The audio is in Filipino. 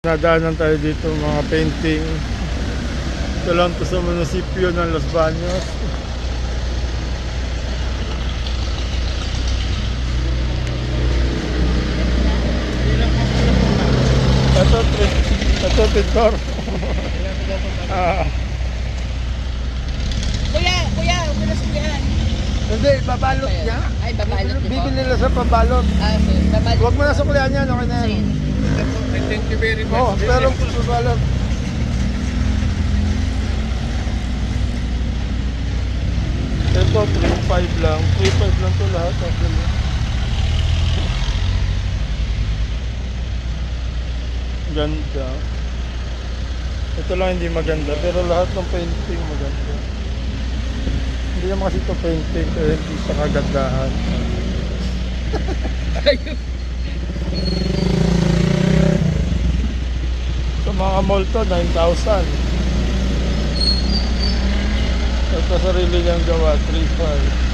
Nadaanan tayo dito mga painting. Ito lang to sa munisipyo ng Los Baños. Ito pintor. Kuya, umilas ko yan. Hindi, babalot niya. Ay, babalot niyo po. Bibili nila sa pabalot. Sir, babalot. Huwag mo na suklihan yan, okay na yan. Thank you very much. Oo, pero babalot. Ito, 3.5 lang. 3.5 lang to lahat. Actually. Ganda. Ito lang hindi maganda, pero lahat ng painting maganda. Hindi naman kasi ito painting, kaya hindi sa kagandahan. Sa mga mall to, 9,000. Ito sarili niyang gawa, 3.5.